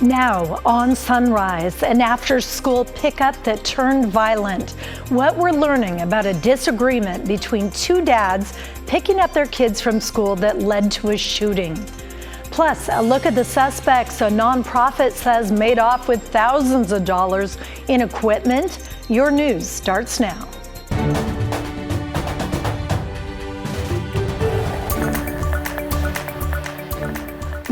Now on Sunrise, an after-school pickup that turned violent. What we're learning about a disagreement between two dads picking up their kids from school that led to a shooting. Plus, a look at the suspects a nonprofit says made off with thousands of dollars in equipment. Your news starts now.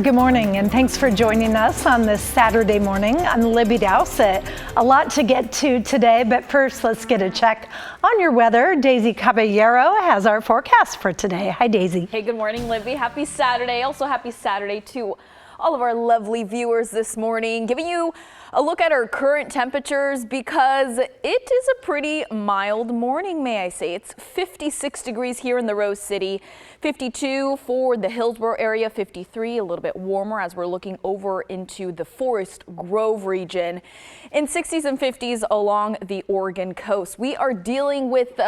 Good morning, and thanks for joining us on this Saturday morning. I'm Libby Dowsett. A lot to get to today, but first let's get a check on your weather. Daisy Caballero has our forecast for today. Hi, Daisy. Hey, good morning, Libby. Happy Saturday. Also happy Saturday to all of our lovely viewers this morning. Giving you a look at our current temperatures because it is a pretty mild morning, may I say. It's 56 degrees here in the Rose City, 52 for the Hillsborough area, 53, a little bit warmer as we're looking over into the Forest Grove region, in 60s and 50s along the Oregon coast. We are dealing with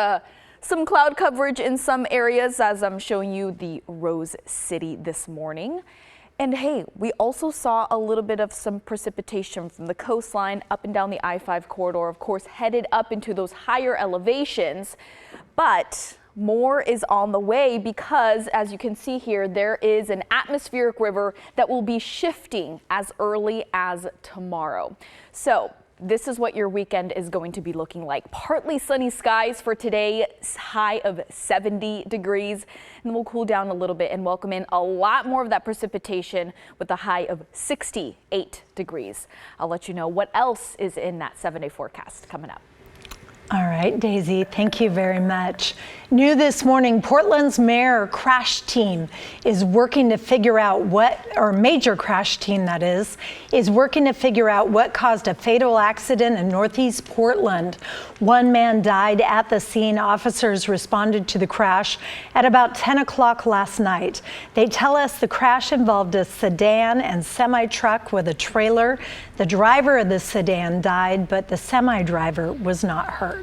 some cloud coverage in some areas as I'm showing you the Rose City this morning. And hey, we also saw a little bit of some precipitation from the coastline up and down the I-5 corridor, of course, headed up into those higher elevations. But more is on the way because, as you can see here, there is an atmospheric river that will be shifting as early as tomorrow. So this is what your weekend is going to be looking like. Partly sunny skies for today, high of 70 degrees, and we'll cool down a little bit and welcome in a lot more of that precipitation with a high of 68 degrees. I'll let you know what else is in that 7-day forecast coming up. All right, Daisy, thank you very much. New this morning, Portland's mayor crash team is working to figure out major crash team that is working to figure out what caused a fatal accident in Northeast Portland. One man died at the scene. Officers responded to the crash at about 10 o'clock last night. They tell us the crash involved a sedan and semi-truck with a trailer. The driver of the sedan died, but the semi-driver was not hurt.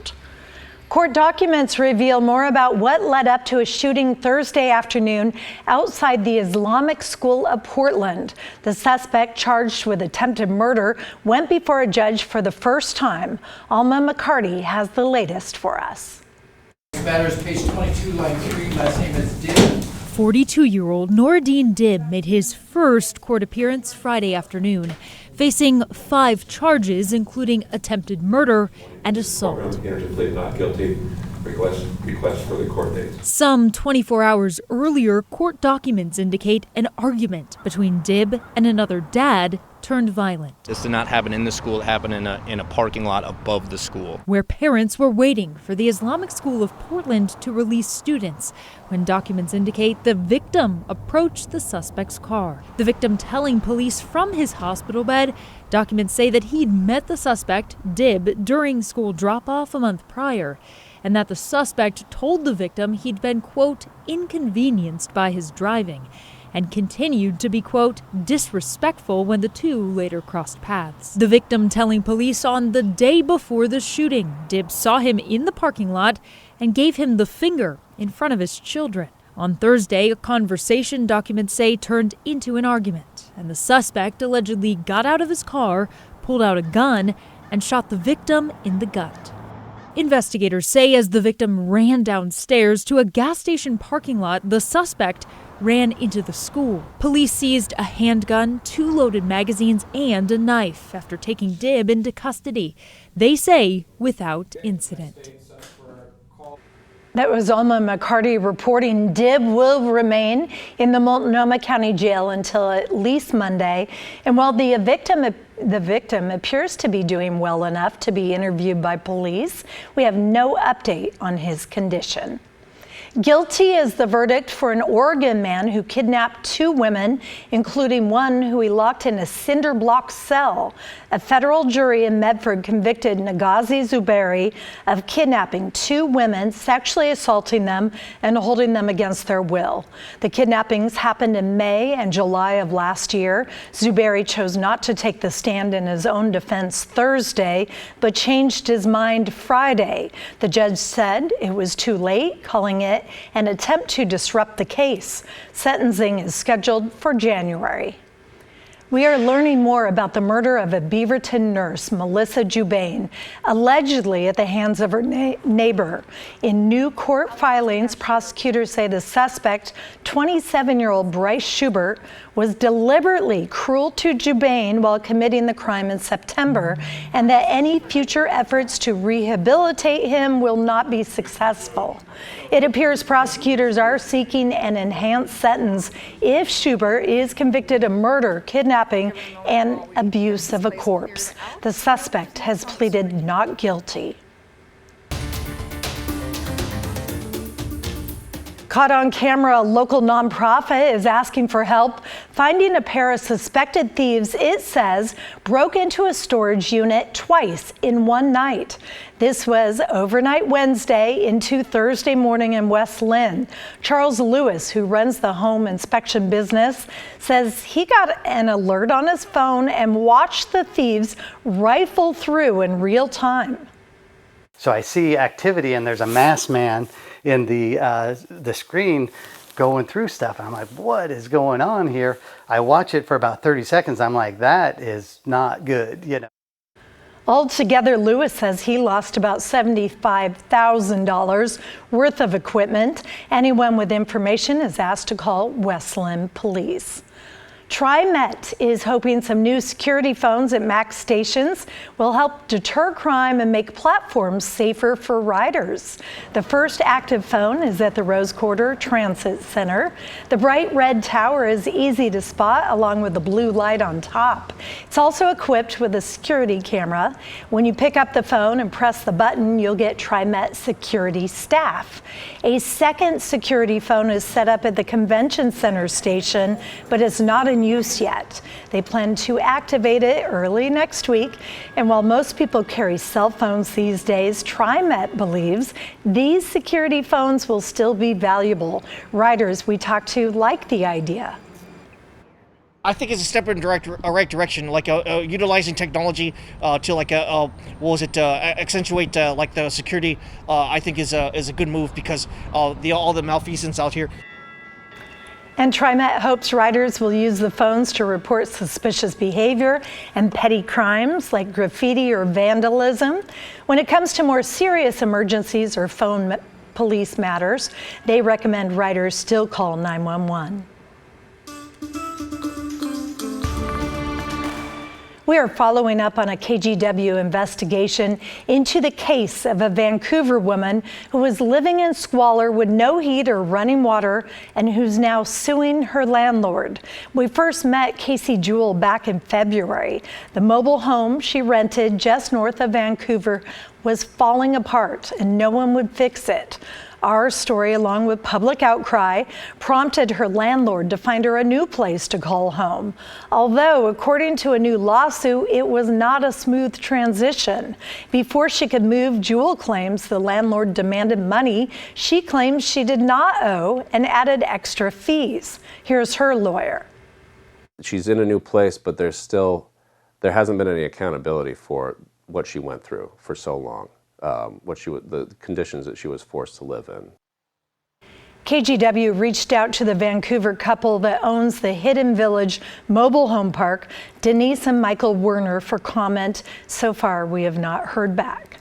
Court documents reveal more about what led up to a shooting Thursday afternoon outside the Islamic School of Portland. The suspect charged with attempted murder went before a judge for the first time. Alma McCarty has the latest for us. Matters, page 22, line 3, last name is Dib. 42-year-old Noureddin Dib made his first court appearance Friday afternoon, facing 5 charges, including attempted murder and assault. Not guilty. Request for the court date. Some 24 hours earlier, court documents indicate an argument between Dib and another dad turned violent. This did not happen in the school. It happened in a parking lot above the school, where parents were waiting for the Islamic School of Portland to release students when documents indicate the victim approached the suspect's car. The victim telling police from his hospital bed. Documents say that he'd met the suspect, Dib, during school drop-off a month prior, and that the suspect told the victim he'd been, quote, inconvenienced by his driving, and continued to be, quote, disrespectful when the two later crossed paths. The victim telling police on the day before the shooting, Dib saw him in the parking lot and gave him the finger in front of his children. On Thursday, a conversation, documents say, turned into an argument, and the suspect allegedly got out of his car, pulled out a gun, and shot the victim in the gut. Investigators say as the victim ran downstairs to a gas station parking lot, the suspect ran into the school. Police seized a handgun, 2 loaded magazines, and a knife after taking Dib into custody. They say without incident. That was Alma McCarty reporting. Dib will remain in the Multnomah County Jail until at least Monday. And while the victim appears to be doing well enough to be interviewed by police, we have no update on his condition. Guilty is the verdict for an Oregon man who kidnapped 2 women, including one who he locked in a cinder block cell. A federal jury in Medford convicted Nagazi Zuberi of kidnapping 2 women, sexually assaulting them, and holding them against their will. The kidnappings happened in May and July of last year. Zuberi chose not to take the stand in his own defense Thursday, but changed his mind Friday. The judge said it was too late, calling it an attempt to disrupt the case. Sentencing is scheduled for January. We are learning more about the murder of a Beaverton nurse, Melissa Jubain, allegedly at the hands of her neighbor. In new court filings, prosecutors say the suspect, 27-year-old Bryce Schubert, was deliberately cruel to Jubain while committing the crime in September, and that any future efforts to rehabilitate him will not be successful. It appears prosecutors are seeking an enhanced sentence if Schubert is convicted of murder, kidnapping, and abuse of a corpse. The suspect has pleaded not guilty. Caught on camera, a local nonprofit is asking for help finding a pair of suspected thieves, it says, broke into a storage unit twice in one night. This was overnight Wednesday into Thursday morning in West Lynn. Charles Lewis, who runs the home inspection business, says he got an alert on his phone and watched the thieves rifle through in real time. So I see activity and there's a masked man in the screen going through stuff. And I'm like, what is going on here? I watch it for about 30 seconds. I'm like, that is not good, you know. Altogether, Lewis says he lost about $75,000 worth of equipment. Anyone with information is asked to call West Lynn Police. TriMet is hoping some new security phones at MAX stations will help deter crime and make platforms safer for riders. The first active phone is at the Rose Quarter Transit Center. The bright red tower is easy to spot along with the blue light on top. It's also equipped with a security camera. When you pick up the phone and press the button, you'll get TriMet security staff. A second security phone is set up at the Convention Center station, but is not in use yet. They plan to activate it early next week. And while most people carry cell phones these days, TriMet believes these security phones will still be valuable. Riders we talked to like the idea. I think it's a step in a right direction, like utilizing technology to accentuate like the security. I think is a good move because all the malfeasance out here. And TriMet hopes riders will use the phones to report suspicious behavior and petty crimes like graffiti or vandalism. When it comes to more serious emergencies or phone police matters, they recommend riders still call 911. We are following up on a KGW investigation into the case of a Vancouver woman who was living in squalor with no heat or running water and who's now suing her landlord. We first met Casey Jewell back in February. The mobile home she rented just north of Vancouver was falling apart and no one would fix it. Our story, along with public outcry, prompted her landlord to find her a new place to call home. Although, according to a new lawsuit, it was not a smooth transition. Before she could move, Jewell claims the landlord demanded money she claims she did not owe and added extra fees. Here's her lawyer. She's in a new place, but there hasn't been any accountability for what she went through for so long. The conditions that she was forced to live in. KGW reached out to the Vancouver couple that owns the Hidden Village mobile home park, Denise and Michael Werner, for comment. So far, we have not heard back.